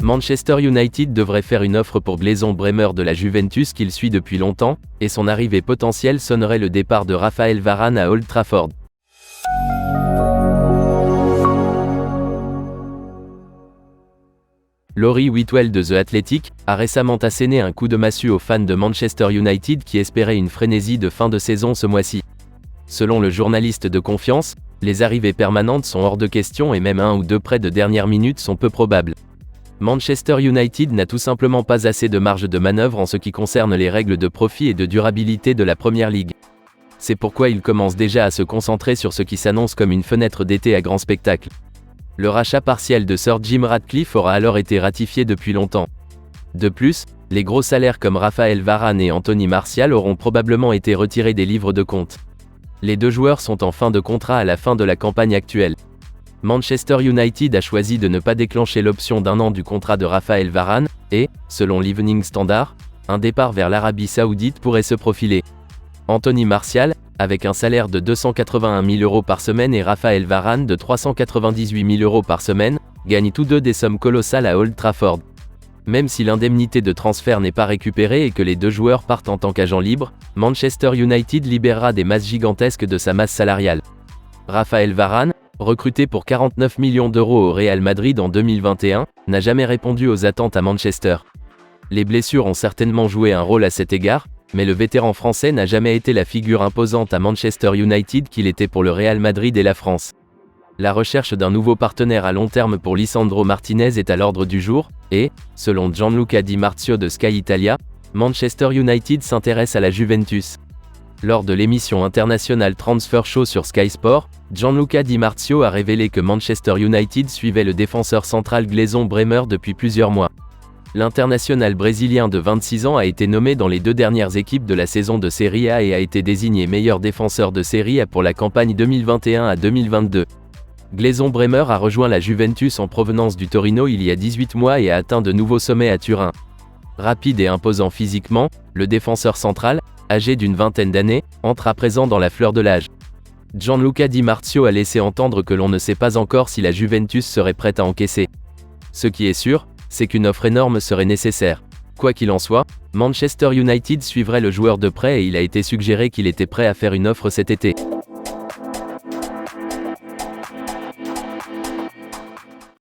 Manchester United devrait faire une offre pour Gleison Bremer de la Juventus qu'il suit depuis longtemps, et son arrivée potentielle sonnerait le départ de Raphaël Varane à Old Trafford. Laurie Whitwell de The Athletic a récemment asséné un coup de massue aux fans de Manchester United qui espéraient une frénésie de fin de saison ce mois-ci. Selon le journaliste de confiance, les arrivées permanentes sont hors de question et même un ou deux prêts de dernière minute sont peu probables. Manchester United n'a tout simplement pas assez de marge de manœuvre en ce qui concerne les règles de profit et de durabilité de la Premier League. C'est pourquoi il commence déjà à se concentrer sur ce qui s'annonce comme une fenêtre d'été à grand spectacle. Le rachat partiel de Sir Jim Ratcliffe aura alors été ratifié depuis longtemps. De plus, les gros salaires comme Raphaël Varane et Anthony Martial auront probablement été retirés des livres de compte. Les deux joueurs sont en fin de contrat à la fin de la campagne actuelle. Manchester United a choisi de ne pas déclencher l'option d'1 an du contrat de Raphaël Varane, et, selon l'Evening Standard, un départ vers l'Arabie Saoudite pourrait se profiler. Anthony Martial, avec un salaire de 281 000 € par semaine et Raphaël Varane de 398 000 € par semaine, gagnent tous deux des sommes colossales à Old Trafford. Même si l'indemnité de transfert n'est pas récupérée et que les deux joueurs partent en tant qu'agents libres, Manchester United libérera des masses gigantesques de sa masse salariale. Raphaël Varane, recruté pour 49 millions d'euros au Real Madrid en 2021, n'a jamais répondu aux attentes à Manchester. Les blessures ont certainement joué un rôle à cet égard, mais le vétéran français n'a jamais été la figure imposante à Manchester United qu'il était pour le Real Madrid et la France. La recherche d'un nouveau partenaire à long terme pour Lisandro Martinez est à l'ordre du jour, et, selon Gianluca Di Marzio de Sky Italia, Manchester United s'intéresse à la Juventus. Lors de l'émission internationale Transfer Show sur Sky Sport, Gianluca Di Marzio a révélé que Manchester United suivait le défenseur central Gleison Bremer depuis plusieurs mois. L'international brésilien de 26 ans a été nommé dans les deux dernières équipes de la saison de Serie A et a été désigné meilleur défenseur de Serie A pour la campagne 2021 à 2022. Gleison Bremer a rejoint la Juventus en provenance du Torino il y a 18 mois et a atteint de nouveaux sommets à Turin. Rapide et imposant physiquement, le défenseur central, âgé d'une vingtaine d'années, entre à présent dans la fleur de l'âge. Gianluca Di Marzio a laissé entendre que l'on ne sait pas encore si la Juventus serait prête à encaisser. Ce qui est sûr, c'est qu'une offre énorme serait nécessaire. Quoi qu'il en soit, Manchester United suivrait le joueur de près et il a été suggéré qu'il était prêt à faire une offre cet été.